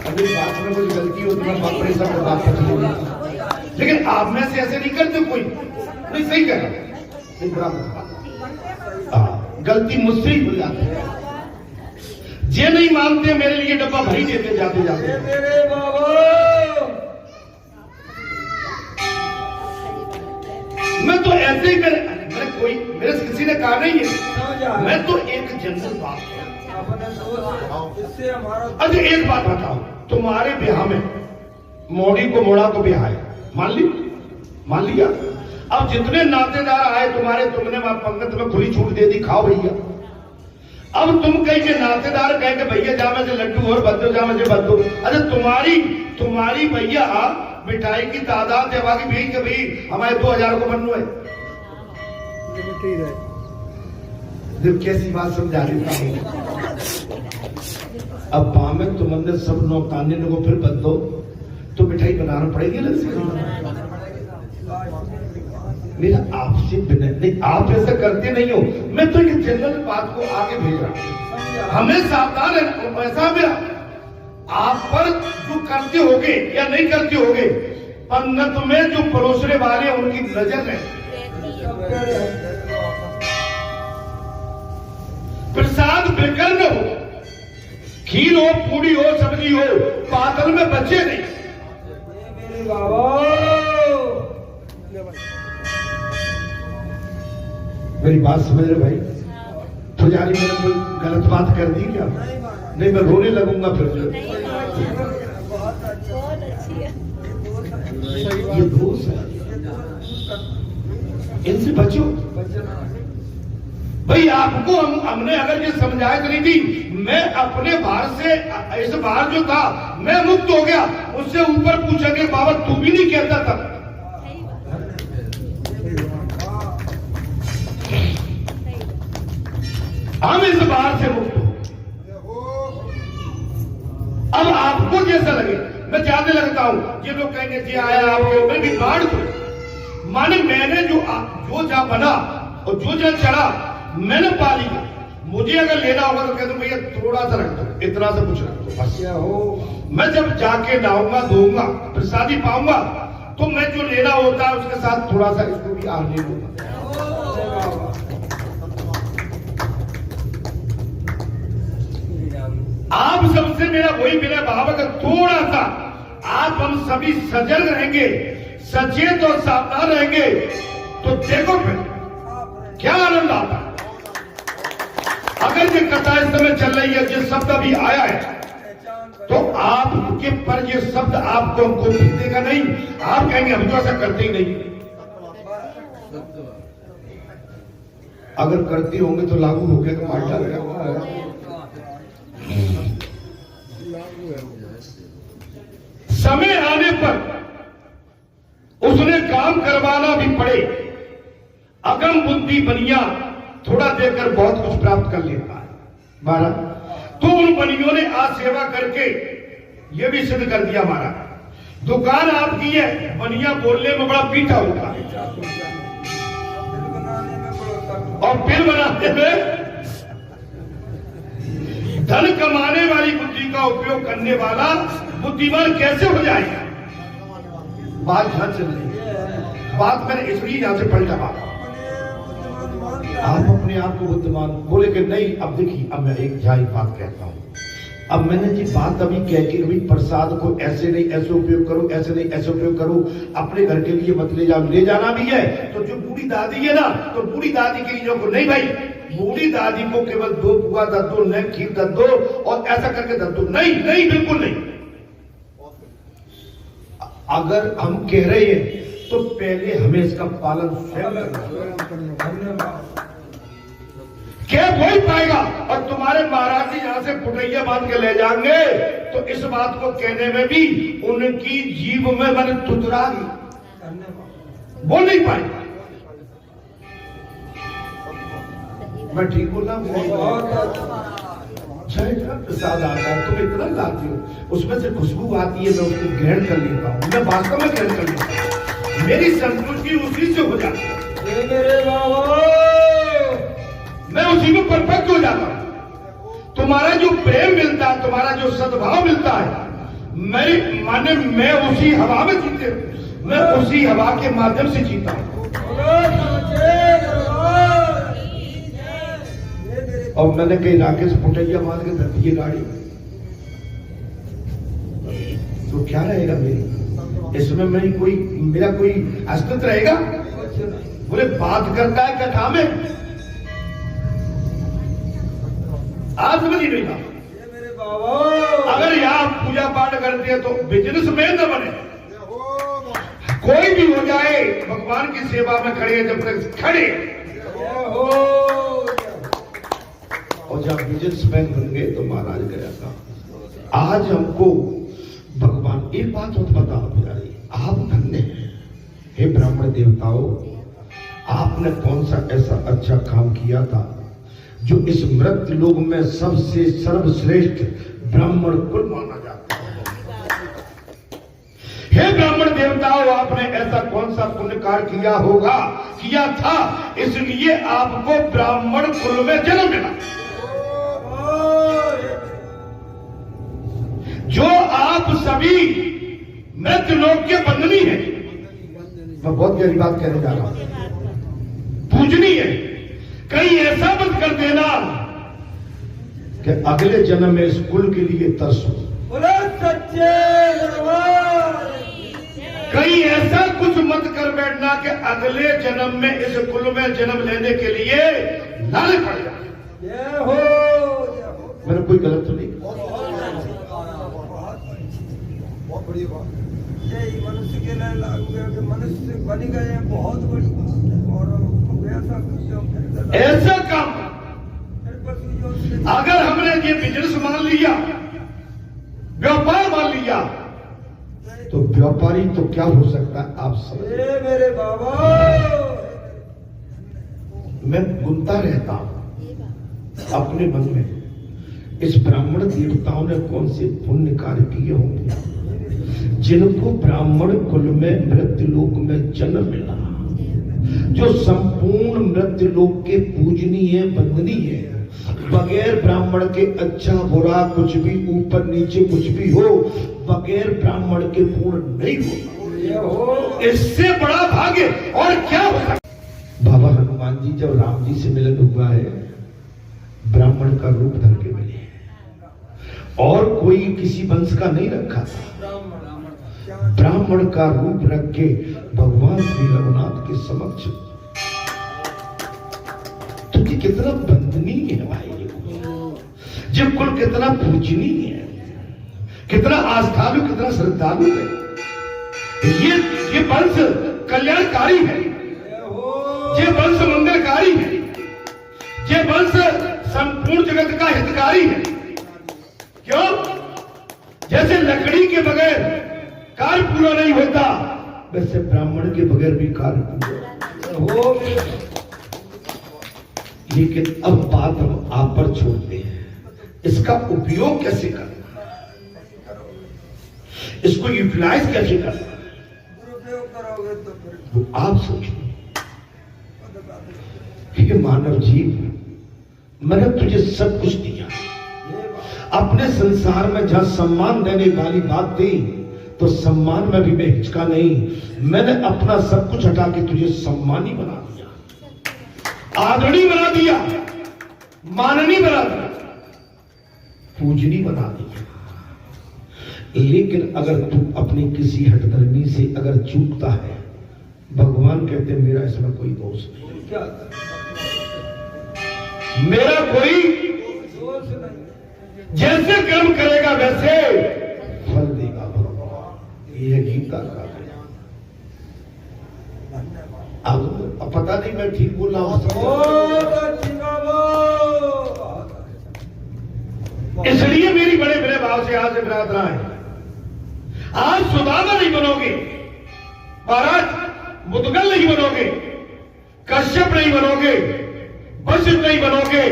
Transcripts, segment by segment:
अगर बात में कुछ गलती हो तो मैं बाप सब बात कर लूंगा, लेकिन आप में से ऐसे नहीं करते कोई। नहीं सही कह रहा, नहीं बराबर। गलती मुझसे ही हो जाती है। जे नहीं मानते मेरे लिए डब्बा भरी देते जाते जाते। मेरे बाबा मैं तो ऐसे ही मेरे से किसी ने कहा नहीं है, मैं तो एक जनरल बात है। अच्छा एक बात बताओ, तुम्हारे ब्याह में मोड़ी को मोड़ा को ब्याह है, मान लिया। अब जितने नातेदार आए तुम्हारे, तुमने वहां पंगत में खुली छूट दे दी, खाओ भैया। अब तुम कहीं के नातेदार कहे कि भैया जामे से लड्डू और बद्दो जामे से बद्दो। अच्छा तुम्हारी भैया मिठाई की तादाद जब आगे भी कि भाई हमारे 2000 को बनना है। जब कैसी बात समझा देता हूं। अब पामे तुमने सब नौकाने को फिर बदलो तो मिठाई बनाना पड़ेगी ना। मेरा आपसे नहीं, आप ऐसा करते नहीं हो। मैं तो एक जनरल बात को आगे भेज रहा हूं, हमें सावधान है। ऐसा मेरा आप पर जो करते होगे या नहीं करते होगे, पंगत में जो परोसने वाले उनकी नजर है। प्रसाद बेकार न हो, खीर हो, पूड़ी हो, सब्जी हो, पातल में बचे नहीं। मेरी बात समझ रहे भाई? पुजारी मैंने कोई गलत बात कर दी क्या? नहीं मैं रोने लगूंगा फिर। ये दोष है, इनसे बचो भाई। आपको हमने अगर ये समझाया करी थी, मैं अपने भार से, इस भार जो था मैं मुक्त हो गया। उससे ऊपर पूछेंगे बाबा तू भी नहीं कहता था। हम इस भार से मुक्त हो। अब आपको जैसा लगे, मैं जानने लगता हूं। ये लोग कहेंगे जी आया आपके ऊपर भी बाढ़ दो, माने मैंने जो जा बना और जो जा चढ़ा मैंने पा लिया। मुझे अगर लेना होगा तो कहते भैया थोड़ा सा रख दो, इतना सा कुछ रख दो बस। क्या हो, मैं जब जाके नहाऊंगा धोऊंगा प्रसादी पाऊंगा तो मैं जो लेना होता है उसके साथ थोड़ा सा इसको भी आने दूंगा। आप सबसे मेरा वही मेरा भाव, अगर थोड़ा सा आप हम सभी सजग रहेंगे, सचेत और सावधान रहेंगे तो देखो फिर क्या आनंद आता है। अगर ये कथा इस समय चल रही है, ये शब्द अभी आया है, तो आपके पर ये शब्द आपको हमको देगा नहीं। आप कहेंगे हम तो ऐसा करते ही नहीं। अगर करते होंगे तो लागू हो गया तो मार डालेगा। समय आने पर उसने काम करवाना भी पड़े। अगम बुद्धि बनिया थोड़ा देकर बहुत कुछ प्राप्त कर लेता है। 12 तो उन बनियों ने आज सेवा करके ये भी सिद्ध कर दिया। हमारा दुकान आपकी है, बनिया बोलने में बड़ा पीठा होता है और बिल बनाने में धन कमाने वाली बुद्धि का उपयोग करने वाला बुद्धिमान कैसे हो जाएगा? बात ध्यान चल रही है। बात मैंने इसलिए यहां से पलटा बात। आप अपने आप को बुद्धिमान बोले कि नहीं। अब देखिए, अब मैं एक बात कहता हूं। अब मैंने जी बात अभी कह के अभी प्रसाद को ऐसे नहीं ऐसे उपयोग करो, ऐसे नहीं ऐसे उपयोग करो, अपने घर के लिए मत ले जाओ। ले जाना भी है तो जो बूढ़ी दादी है ना, तो बूढ़ी दादी के लिए को नहीं भाई, बूढ़ी दादी को केवल 2 पुआ दे दो, न खीर दे दो और ऐसा करके दे दो। नहीं नहीं, बिल्कुल नहीं। अगर हम कह रहे हैं तो पहले हमें इसका पालन स्वयं करना। क्या वही पाएगा? और तुम्हारे महाराज जी यहां से पुटैया बांध के ले जाएंगे तो इस बात को कहने में भी उनकी जीव में मैंने तुतरागी, वो नहीं पाएगा। मैं ठीक बोला? प्रसाद आता है, तुम इतना लाती हो, उसमें से खुशबू आती है, मैं उसको ग्रहण कर लेता हूँ। मैं वास्तव में ग्रहण कर लेता हूँ, मेरी संतुष्टि उसी से हो जाती है। मैं उसी में परफेक्ट हो जाता हूं। तुम्हारा जो प्रेम मिलता है, तुम्हारा जो सद्भाव मिलता है, मेरी माने मैं उसी हवा में जीते, मैं उसी हवा के माध्यम से जीता हूं। और मैंने कहीं राकेश पुटैया मान के धरती की गाड़ी तो क्या रहेगा मेरी, इसमें मेरी कोई, मेरा कोई अस्तित्व रहेगा? बोले बात करता है कथा में, आज समझ नहीं बात। अगर यहाँ पूजा पाठ करते हैं तो बिजनेसमैन न बने, कोई भी हो जाए भगवान की सेवा में खड़े, जब तक खड़े और जब बिजनेसमैन बन गए तो महाराज गया था। आज हमको भगवान एक बात मत बता प्यारी, आप धन्य हैं हे ब्राह्मण देवताओं, आपने कौन सा ऐसा अच्छा काम किया था जो इस मृत लोक में सबसे सर्वश्रेष्ठ ब्राह्मण कुल माना जाता है। हे ब्राह्मण देवताओं, आपने ऐसा कौन सा पुण्य कार्य किया होगा, किया था, इसलिए आपको ब्राह्मण कुल में जन्म मिला। जो आप सभी मृत लोक के बंधनी है। मैं बहुत गहरी बात कहने जा रहा हूं, पूजनी है। कहीं ऐसा मत कर देना कि अगले जन्म में इस कुल के लिए तरसो। सच्चे कहीं ऐसा कुछ मत कर बैठना कि अगले जन्म में इस कुल में जन्म लेने के लिए लालच पड़ जाए। मैंने कोई गलत तो नहीं, मनुष्य के लिए लागू है कि मनुष्य बन गए बहुत बड़ी और ऐसा काम अगर हमने ये बिजनेस मान लिया, व्यापार मान लिया, तो व्यापारी तो क्या हो सकता है आप समझ। मेरे बाबा मैं गुनता रहता हूं अपने मन में, इस ब्राह्मण देवताओं ने कौन से पुण्य कार्य किए होंगे जिनको ब्राह्मण कुल में मृत्यु लोक में जन्म मिला, जो संपूर्ण मृत्यु लोक के पूजनीय वंदनीय है। बगैर ब्राह्मण के अच्छा बुरा कुछ भी, ऊपर नीचे कुछ भी हो, बगैर ब्राह्मण के पूर्ण नहीं होगा। इससे बड़ा भाग्य और क्या होगा। बाबा हनुमान जी जब राम जी से मिलन हुआ है, ब्राह्मण का रूप धर के मिले, और कोई किसी वंश का नहीं रखा था, ब्राह्मण का रूप रख के भगवान श्री रघुनाथ के समक्ष। तो ये कितना वंदनीय है भाई, जब कुल कितना पूजनीय है, कितना आस्थालु, कितना श्रद्धालु है। ये वंश कल्याणकारी है, ये वंश मंगलकारी है, ये वंश संपूर्ण जगत का हितकारी है। क्यों? जैसे लकड़ी के बगैर कार्य पूरा नहीं होता, वैसे ब्राह्मण के बगैर भी कार्य पूरा हो। लेकिन अब बात हम आप पर छोड़ते हैं, इसका उपयोग कैसे करना, इसको यूटिलाइज कैसे करना, वो आप सोचो। हे मानव जीव, मैंने तुझे सब कुछ दिया। अपने संसार में जहां सम्मान देने वाली बात थी, तो सम्मान में भी मैं हिचका नहीं। मैंने अपना सब कुछ हटा के तुझे सम्मानी बना दिया, आदरणीय बना दिया, माननीय बना दिया, पूजनी बना दिया। लेकिन अगर तू अपनी किसी हठधर्मी से अगर चूकता है, भगवान कहते मेरा इसमें कोई दोष नहीं, क्या मेरा कोई दोष नहीं। जैसे कर्म करेगा वैसे फल देगा भगवान। यह गीता का है। अब पता नहीं मैं ठीक बोल रहा हूं, इसलिए मेरी बड़े बड़े भाव से आज प्रार्थना है, आज सुदामा नहीं बनोगे, महाराज मुदगल नहीं बनोगे, कश्यप नहीं बनोगे, वशिष्ठ नहीं बनोगे,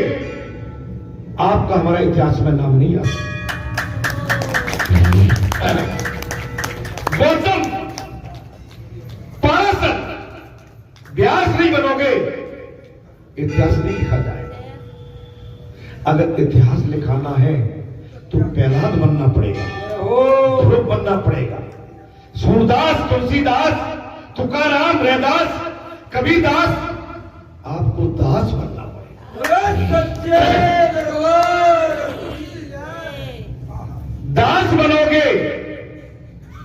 आपका हमारा इतिहास में नाम नहीं आता। गौतम, पाराशर, व्यास नहीं बनोगे, इतिहास नहीं लिखा जाएगा। अगर इतिहास लिखाना है तो प्रहलाद बनना पड़ेगा। ध्रुव बनना पड़ेगा। सूरदास, तुलसीदास, तुकाराम, रैदास, कबीरदास, आपको दास बनना पड़ेगा। सच्चे दरबार दास बनोगे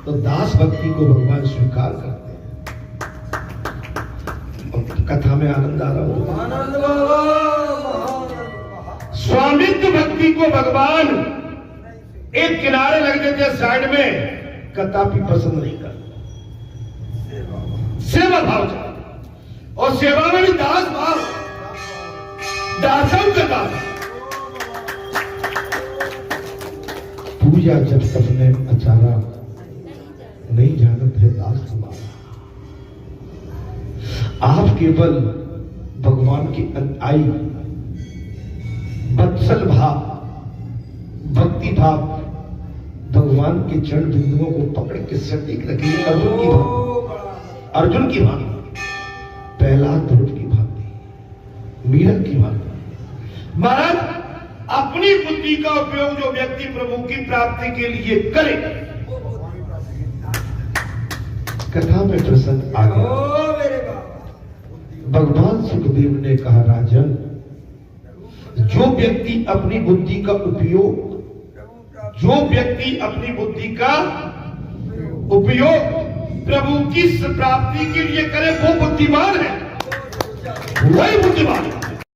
तो दास भक्ति को भगवान स्वीकार करते हैं। और कथा में आनंद आ रहा हो। आनंद बाबा महान स्वामित्व भक्ति को भगवान एक किनारे लग देते हैं, साइड में, कदापि पसंद नहीं करते। सेवा भाव चाहते, और सेवा में भी दास भाव, दासों का दास। पूजा जब सबने अचारा, नहीं जानत है दास तुम्हारा। आप केवल भगवान की आई वत्सल भाव, भक्ति भाव, भगवान के चरण बिंदुओं को पकड़ के सटीक रखिए। अर्जुन की भांति, अर्जुन की भांति, प्रहलाद ध्रुव की भांति, मीरा की भांति। महाराज, अपनी बुद्धि का उपयोग जो व्यक्ति प्रभु की प्राप्ति के लिए करे, कथा में प्रसंग आ गया। ओ मेरे बाबा भगवान सुखदेव ने कहा, राजन, जो व्यक्ति अपनी बुद्धि का उपयोग, जो व्यक्ति अपनी बुद्धि का उपयोग प्रभु की प्राप्ति के लिए करे, वो बुद्धिमान है, वही बुद्धिमान है।